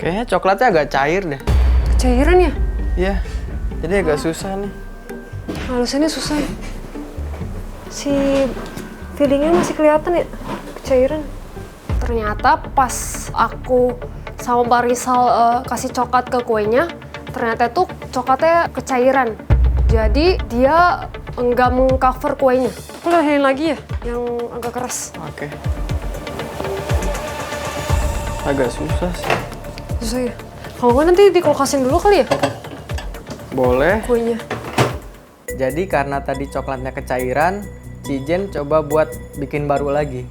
Kayaknya coklatnya agak cair deh. Kecairan ya? Iya, jadi agak susah nih. Halusinnya susah. Si feelingnya masih kelihatan ya, kecairan. Ternyata pas aku sama Mbak Rizal kasih coklat ke kuenya, ternyata itu coklatnya kecairan. Jadi dia nggak meng-cover kuenya. Aku lihatin lagi ya, yang agak keras. Oke. Agak susah sih. Susah ya? Kalau nggak nanti dikulkasin dulu kali ya, Boleh. kuenya. Jadi karena tadi coklatnya kecairan, Cijen coba buat bikin baru lagi.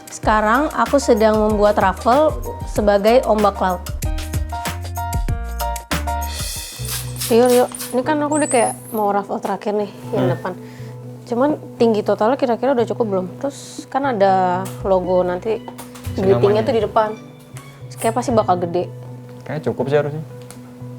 Sekarang aku sedang membuat raffle sebagai ombak laut. Rio, ini kan aku udah kayak mau raffle terakhir nih yang depan. Cuman tinggi totalnya kira-kira udah cukup belum? Terus kan ada logo nanti bleedingnya tuh di depan. Kayak pasti bakal gede. Kayaknya cukup sih harusnya.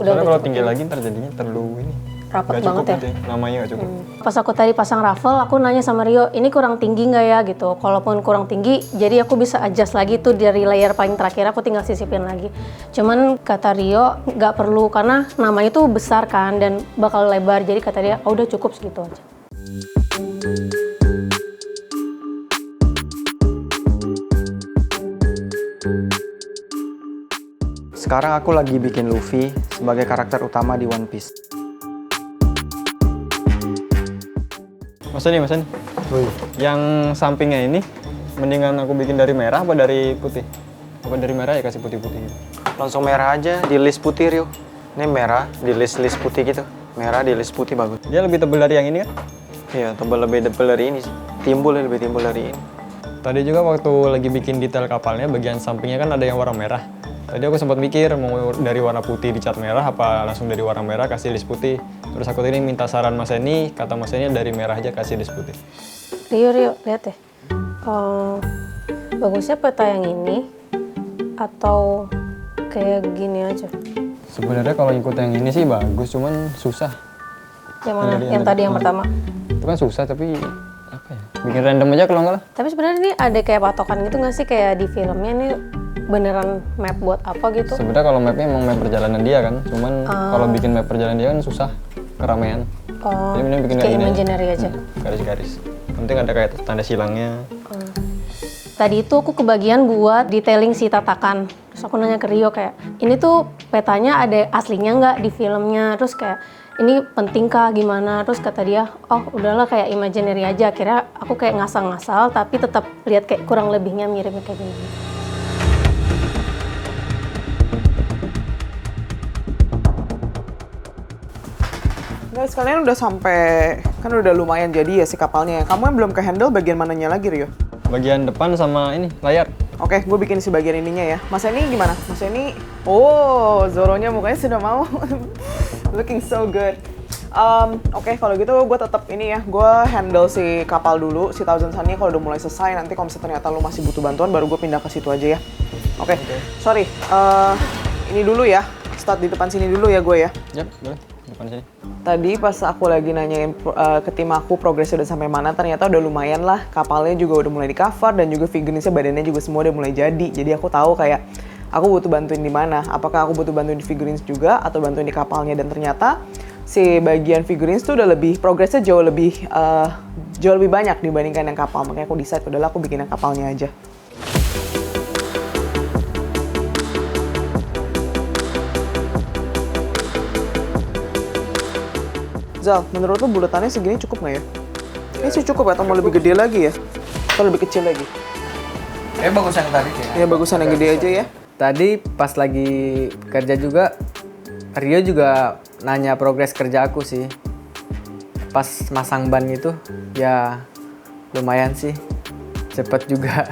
Udah Soalnya kalau cukup. tinggi lagi ntar jadinya terlalu ini. Rapat Nggak banget cukup ya. nanti, namanya nggak cukup. Pas aku tadi pasang raffle, aku nanya sama Rio, ini kurang tinggi nggak ya gitu. Kalaupun kurang tinggi, jadi aku bisa adjust lagi tuh dari layer paling terakhir, aku tinggal sisipin lagi. Cuman kata Rio, nggak perlu karena namanya tuh besar kan dan bakal lebar. Jadi kata dia, oh, udah cukup segitu aja. Sekarang aku lagi bikin Luffy sebagai karakter utama di One Piece. Mas Ani. Yang sampingnya ini, mendingan aku bikin dari merah apa dari putih? Apa dari merah ya kasih putih-putih gitu? Langsung merah aja di list putih, Rio. Ini merah di list putih gitu. Merah di list putih bagus. Dia lebih tebal dari yang ini kan? Iya, lebih tebal dari ini sih. Lebih timbul dari ini. Tadi juga waktu lagi bikin detail kapalnya, bagian sampingnya kan ada yang warna merah. Tadi aku sempat mikir mau dari warna putih dicat merah apa langsung dari warna merah kasih list putih. Terus aku tadi minta saran Mas Eni, kata Mas Eni dari merah aja kasih list putih. Rio, lihat deh. Bagusnya peta yang ini atau kayak gini aja? Sebenarnya kalau ikut yang ini sih bagus, cuman susah. Yang mana? Yang tadi yang pertama? Itu kan susah tapi apa ya? Bikin random aja kalau nggak lah. Tapi sebenarnya ini ada kayak patokan gitu nggak sih kayak di filmnya ini beneran map buat apa gitu? Sebenarnya kalau mapnya emang map perjalanan dia kan, cuman kalau bikin map perjalanan dia kan susah, keramaian. Oh, Jadi mending bikin kayak kayak gini imaginary aja. Garis-garis. Penting ada kayak tanda silangnya. Tadi itu aku kebagian buat detailing si tatakan. Terus aku nanya ke Rio kayak, ini tuh petanya ada aslinya nggak di filmnya? Terus kayak, ini penting kah gimana? Terus kata dia, oh udahlah kayak imaginary aja. Akhirnya aku kayak ngasal-ngasal tapi tetap lihat kayak kurang lebihnya miripnya kayak gini. Guys, kalian udah sampai, kan udah lumayan jadi ya si kapalnya. Kamu yang belum ke-handle bagian mananya lagi, Rio? Bagian depan sama ini, layar. Oke, gue bikin si bagian ininya ya. Mas Eni gimana? Mas Eni, oh Zoronya mukanya sudah mau. Looking so good. Oke, kalau gitu gue tetap ini ya, gue handle si kapal dulu, si Thousand Sunny kalau udah mulai selesai. Nanti kalau misalnya ternyata lu masih butuh bantuan, baru gue pindah ke situ aja ya. Oke. Sorry, ini dulu ya, start di depan sini dulu ya gue ya. Yap, boleh. Depan sini. Tadi pas aku lagi nanyain ke tim aku progresnya udah sampai mana, ternyata udah lumayan lah. Kapalnya juga udah mulai di cover dan juga figurinesnya badannya juga semua udah mulai jadi. Jadi aku tahu kayak aku butuh bantuin di mana. Apakah aku butuh bantuin di figurines juga atau bantuin di kapalnya, dan ternyata si bagian figurines tuh udah lebih progresnya jauh lebih banyak dibandingkan yang kapal. Makanya aku decide udahlah aku bikin yang kapalnya aja. Zal, menurut lo bulatannya segini cukup nggak ya? Ini sih cukup atau mau lebih gede lagi ya? Atau lebih kecil lagi? Bagus yang tadi sih. Ya bagusan yang gede aja ya. Tadi pas lagi kerja juga, Rio juga nanya progres kerja aku sih. Pas masang ban gitu, ya lumayan sih. Cepet juga.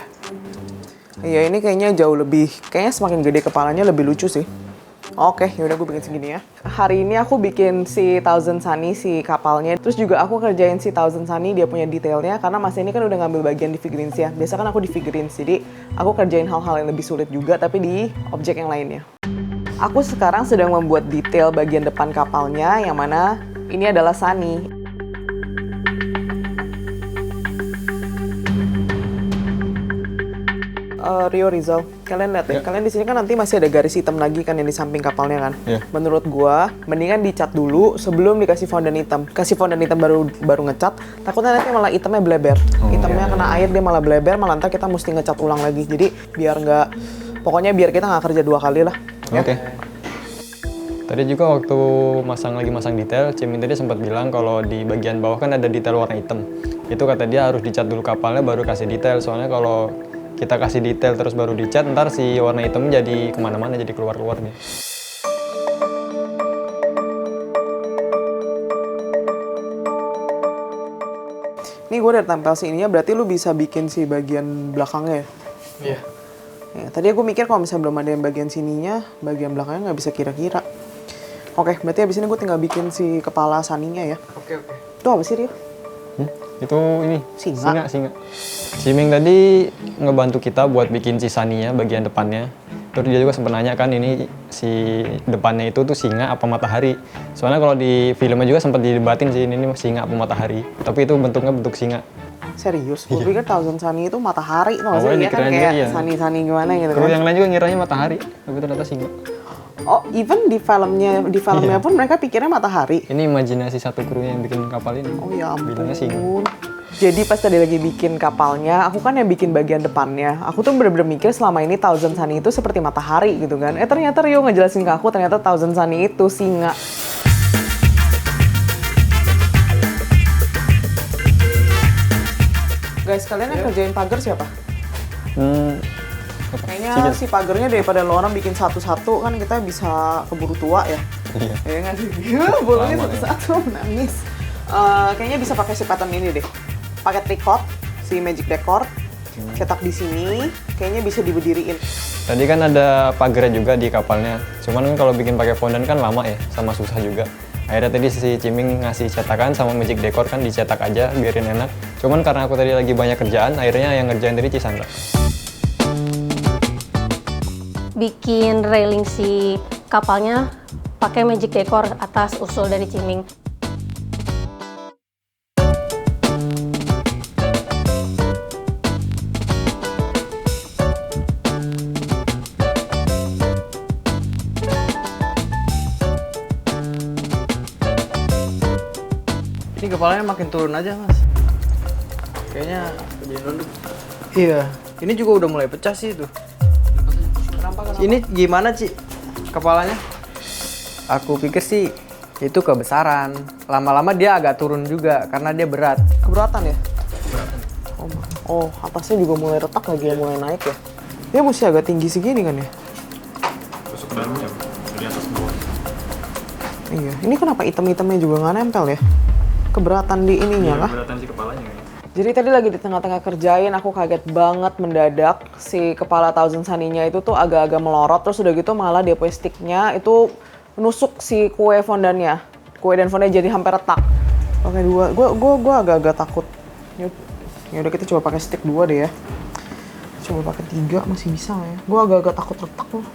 Iya, ini kayaknya jauh lebih, kayaknya semakin gede kepalanya lebih lucu sih. Oke, yaudah gue bikin segini ya. Hari ini aku bikin si Thousand Sunny, si kapalnya. Terus juga aku kerjain si Thousand Sunny, dia punya detailnya. Karena Mas ini kan udah ngambil bagian di figurines ya. Biasa kan aku di figurines, jadi aku kerjain hal-hal yang lebih sulit juga, tapi di objek yang lainnya. Aku sekarang sedang membuat detail bagian depan kapalnya, yang mana ini adalah Sunny. Rio Rizal. Kalian lihat deh, kalian di sini kan nanti masih ada garis hitam lagi kan yang di samping kapalnya kan. Iya. Menurut gua, mendingan dicat dulu sebelum dikasih fondan hitam. Kasih fondan hitam baru ngecat, takutnya nanti malah hitamnya bleber. Hitamnya kena air dia malah bleber, malah ntar kita mesti ngecat ulang lagi. Jadi biar pokoknya biar kita nggak kerja 2 kali lah. Oke. Tadi juga waktu lagi masang detail, Cimin tadi sempat bilang kalau di bagian bawah kan ada detail warna hitam. Itu kata dia harus dicat dulu kapalnya baru kasih detail. Soalnya kalau kita kasih detail terus baru dicat, ntar si warna hitam jadi kemana-mana, jadi keluar-keluar nih. Ini gue udah tempel si ininya, berarti lu bisa bikin si bagian belakangnya ya? Iya. Ya, tadi aku mikir kalau misalnya belum ada yang bagian sininya, bagian belakangnya nggak bisa kira-kira. Oke, berarti abis ini gue tinggal bikin si kepala saninya ya. Oke. Itu apa sih, Rio? Itu ini, Singa. singa. Ciming tadi ngebantu kita buat bikin si saninya bagian depannya. Terus dia juga sempat nanya kan ini si depannya itu tuh singa apa matahari. Soalnya kalau di filmnya juga sempat didebatin sih ini singa apa matahari. Tapi itu bentuknya bentuk singa. Serius? Gue pikir Thousand Sunny itu matahari, tau gak sih? Awalnya Iya kan dikirain kayak iya. Sunny gimana gitu Kru kan. yang lain juga ngiranya matahari, tapi ternyata singa. Oh, even di filmnya pun mereka pikirnya matahari. Ini imajinasi satu krunya yang bikin kapal ini. Oh ya Bilangnya singa. ampun. Jadi pas tadi lagi bikin kapalnya, aku kan yang bikin bagian depannya. Aku tuh bener-bener mikir selama ini Thousand Sunny itu seperti matahari gitu kan. Ternyata Rio ngejelasin ke aku ternyata Thousand Sunny itu singa. Guys, kalian yang kerjain pagar siapa? Kayaknya si pagarnya daripada lo orang bikin satu-satu kan kita bisa keburu tua ya. Iya. Ya nggak sih? Bolongnya satu-satu nangis. Kayaknya bisa pakai si pattern ini deh. Pakai tricot, si magic decor, cetak di sini. Kayaknya bisa diberdiriin. Tadi kan ada pagarnya juga di kapalnya. Cuman kan kalau bikin pakai fondan kan lama ya, sama susah juga. Akhirnya tadi si Ciming ngasih cetakan sama magic decor kan dicetak aja biarin enak. Cuman karena aku tadi lagi banyak kerjaan, akhirnya yang ngerjain tadi Cisandra. Bikin railing si kapalnya pakai magic decor atas usul dari Ciming. Ini kepalanya makin turun aja, Mas. Kayaknya iya. Ini juga udah mulai pecah sih itu. Kenapa? Ini gimana, Ci? Kepalanya? Aku pikir sih itu kebesaran. Lama-lama dia agak turun juga karena dia berat. Keberatan ya? Oh, atasnya juga mulai retak lagi ya, mulai naik ya. Dia mesti agak tinggi segini kan ya? Tusuk dalamnya dari atas ke bawah. Iya. Ini kenapa item-itemnya juga nggak nempel ya? Keberatan di ininya lah. Keberatan si kepalanya. Jadi tadi lagi di tengah-tengah kerjain, aku kaget banget mendadak si kepala Thousand Sunny-nya itu tuh agak-agak melorot, terus udah gitu malah dia punya sticknya itu nusuk si kue fondannya. Kue dan fondannya jadi hampir retak. Oke, gue agak-agak takut. Ya udah kita coba pakai stick 2 deh ya. Coba pakai 3 masih bisa nggak ya? Gue agak-agak takut retak loh.